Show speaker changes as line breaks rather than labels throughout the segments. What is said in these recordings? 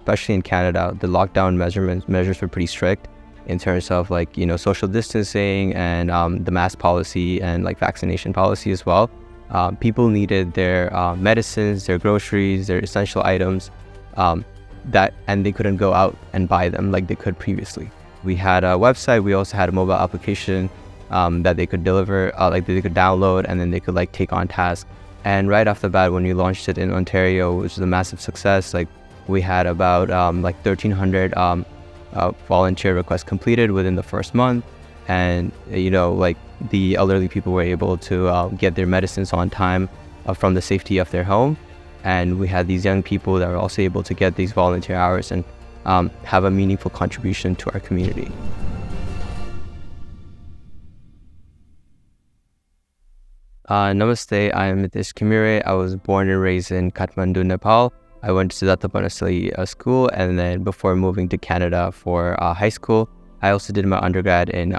especially in Canada, the lockdown measures were pretty strict in terms of like, social distancing and the mask policy and like vaccination policy as well. People needed their medicines, their groceries, their essential items, and they couldn't go out and buy them like they could previously. We had a website. We also had a mobile application that they could deliver, like they could download, and then they could like take on tasks. And right off the bat, when we launched it in Ontario, which was a massive success, like we had about 1,300 volunteer requests completed within the first month. And, like the elderly people were able to get their medicines on time from the safety of their home. And we had these young people that were also able to get these volunteer hours and have a meaningful contribution to our community. Namaste, I am Mitesh Ghimire. I was born and raised in Kathmandu, Nepal. I went to Siddhartha Banasali school, and then before moving to Canada for high school, I also did my undergrad in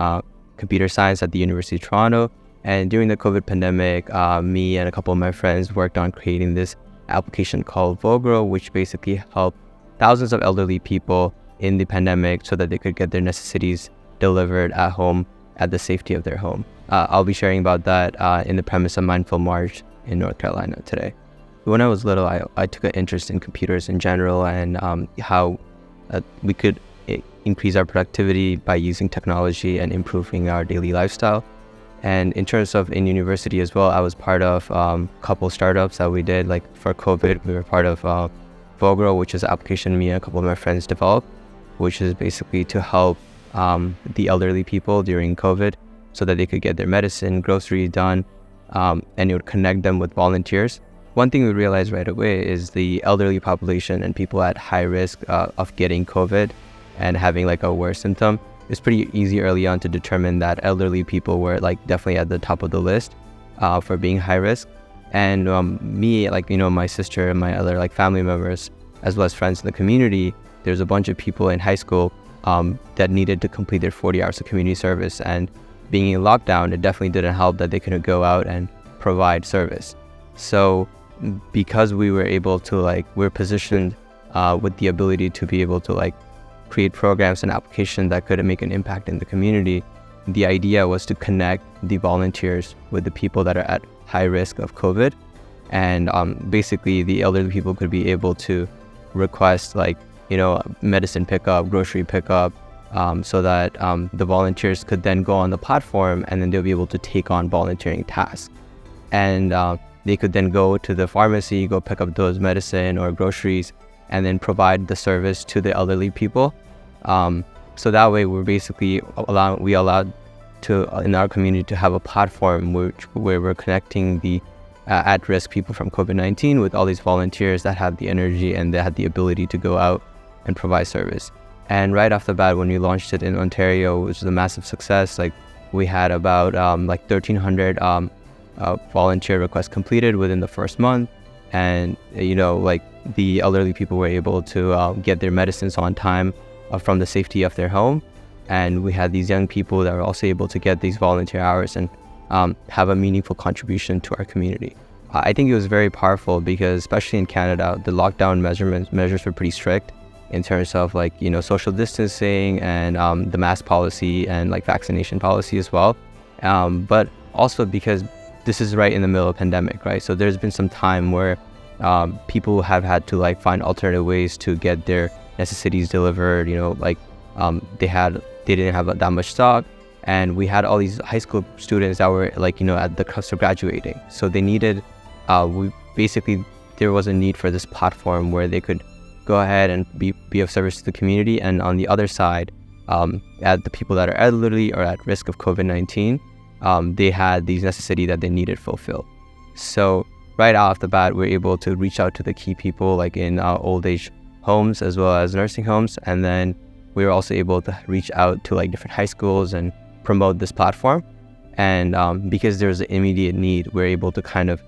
computer science at the University of Toronto. And during the COVID pandemic, me and a couple of my friends worked on creating this application called Vogro, which basically helped thousands of elderly people in the pandemic so that they could get their necessities delivered at home at the safety of their home. I'll be sharing about that in the premise of Mindful March in North Carolina today. When I was little, I took an interest in computers in general and how we could increase our productivity by using technology and improving our daily lifestyle. And in terms of in university as well, I was part of a couple startups that we did. Like for COVID, we were part of Vogro, which is an application me and a couple of my friends developed, which is basically to help the elderly people during COVID so that they could get their medicine, groceries done, and it would connect them with volunteers. One thing we realized right away is the elderly population and people at high risk of getting COVID and having like a worse symptom. It's pretty easy early on to determine that elderly people were like definitely at the top of the list for being high risk. And me, my sister and my other like family members, as well as friends in the community, there's a bunch of people in high school that needed to complete their 40 hours of community service. And being in lockdown, it definitely didn't help that they couldn't go out and provide service. So because we were able to we're positioned with the ability to be able to create programs and applications that could make an impact in the community, the idea was to connect the volunteers with the people that are at high risk of COVID. And basically the elderly people could be able to request medicine pickup, grocery pickup, so that the volunteers could then go on the platform and then they'll be able to take on volunteering tasks. And they could then go to the pharmacy, go pick up those medicine or groceries, and then provide the service to the elderly people. So that way we're basically allowed to in our community to have a platform where we're connecting the at-risk people from COVID-19 with all these volunteers that have the energy and that had the ability to go out and provide service. And right off the bat, when we launched it in Ontario, which was a massive success, we had about 1,300 volunteer requests completed within the first month. And the elderly people were able to get their medicines on time from the safety of their home. And we had these young people that were also able to get these volunteer hours and have a meaningful contribution to our community. I think it was very powerful because, especially in Canada, the lockdown measures were pretty strict in terms of social distancing and the mask policy and vaccination policy as well. But also because this is right in the middle of a pandemic, right? So there's been some time where people have had to find alternative ways to get their necessities delivered. They didn't have that much stock, and we had all these high school students that were at the cusp of graduating. So they needed, there was a need for this platform where they could go ahead and be of service to the community. And on the other side, at the people that are elderly or at risk of COVID-19, they had these necessities that they needed fulfilled. So right off the bat, we're able to reach out to the key people in old age homes as well as nursing homes. And then we were also able to reach out to different high schools and promote this platform. And because there's an immediate need, we're able to kind of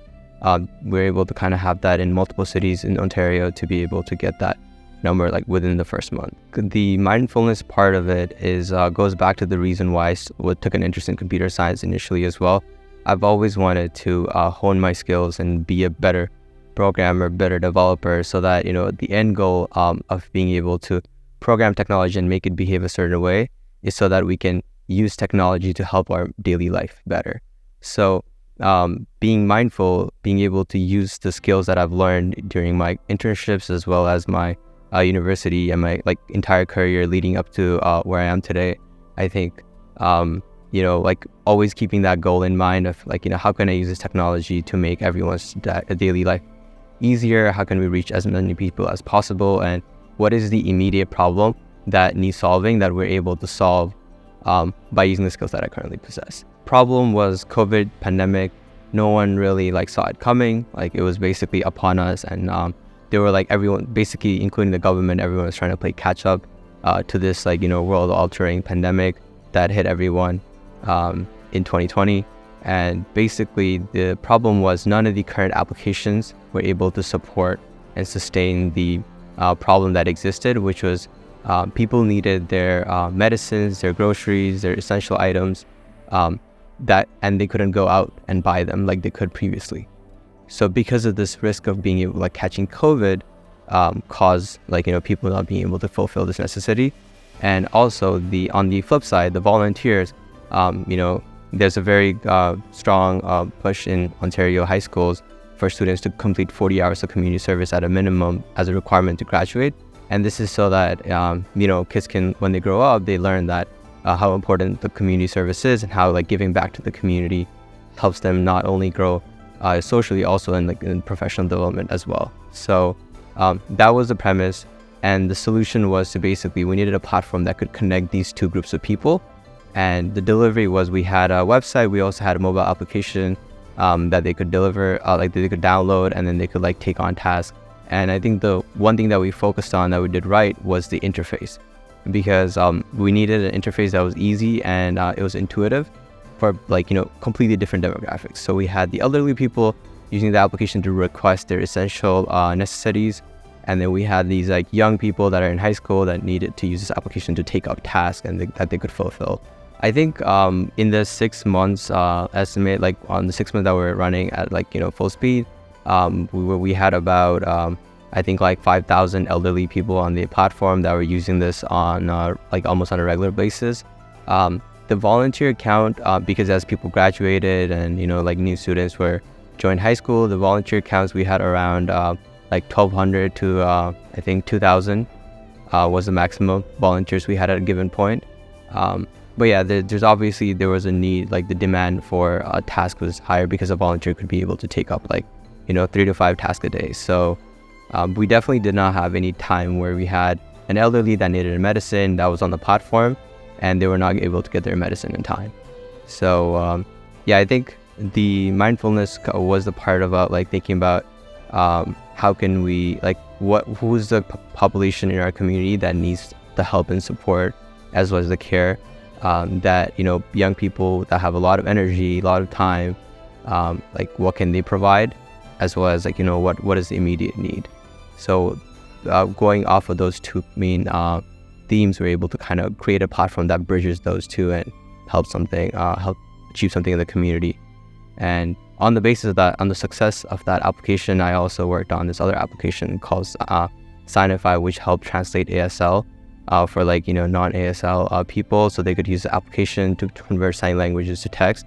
have that in multiple cities in Ontario to be able to get that number within the first month. The mindfulness part of it is goes back to the reason why I took an interest in computer science initially as well. I've always wanted to hone my skills and be a better programmer, better developer, so that, the end goal of being able to program technology and make it behave a certain way is so that we can use technology to help our daily life better. So being mindful, being able to use the skills that I've learned during my internships as well as my university and my entire career leading up to where I am today, I think always keeping that goal in mind of how can I use this technology to make everyone's daily life easier? How can we reach as many people as possible? And what is the immediate problem that needs solving that we're able to solve by using the skills that I currently possess? Problem was COVID pandemic. No one really saw it coming. It was basically upon us, and they were everyone, basically including the government, everyone was trying to play catch up to this world altering pandemic that hit everyone in 2020. And basically the problem was none of the current applications were able to support and sustain the problem that existed, which was people needed their medicines, their groceries, their essential items, and they couldn't go out and buy them like they could previously. So because of this risk of being able catching COVID caused people not being able to fulfill this necessity. And also on the flip side, the volunteers, there's a very strong push in Ontario high schools for students to complete 40 hours of community service at a minimum as a requirement to graduate. And this is so that, kids can, when they grow up, they learn that how important the community service is and how giving back to the community helps them not only grow socially, also in professional development as well. So that was the premise. And the solution was to basically, we needed a platform that could connect these two groups of people. And the delivery was, we had a website, we also had a mobile application that they could deliver, that they could download, and then they could take on tasks. And I think the one thing that we focused on that we did right was the interface, because we needed an interface that was easy and it was intuitive for completely different demographics. So we had the elderly people using the application to request their essential necessities. And then we had these young people that are in high school that needed to use this application to take up tasks and that they could fulfill. I think in the 6 months estimate, on the 6 months that we're running at full speed, we had about I think 5,000 elderly people on the platform that were using this on almost on a regular basis. The volunteer count, because as people graduated and new students were joined high school, the volunteer counts we had around 1,200 to I think 2,000 was the maximum volunteers we had at a given point. But yeah, there was a need, the demand for a task was higher because a volunteer could be able to take up 3 to 5 tasks a day. So we definitely did not have any time where we had an elderly that needed a medicine that was on the platform and they were not able to get their medicine in time. So I think the mindfulness was the part about thinking about how can we who's the population in our community that needs the help and support as well as the care, that young people that have a lot of energy, a lot of time, what can they provide, as well as what is the immediate need. So going off of those two main themes, we're able to kind of create a platform that bridges those two and help achieve something in the community. And on the basis of that, on the success of that application, I also worked on this other application called Signify, which helped translate ASL for non-ASL people, so they could use the application to convert sign languages to text.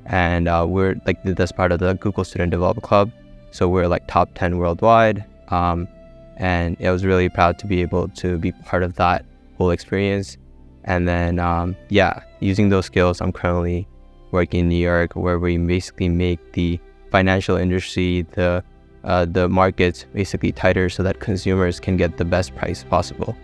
And we're that's part of the Google Student Developer Club, so we're top 10 worldwide. And I was really proud to be able to be part of that whole experience. And then using those skills, I'm currently working in New York, where we basically make the financial industry, the markets basically tighter so that consumers can get the best price possible.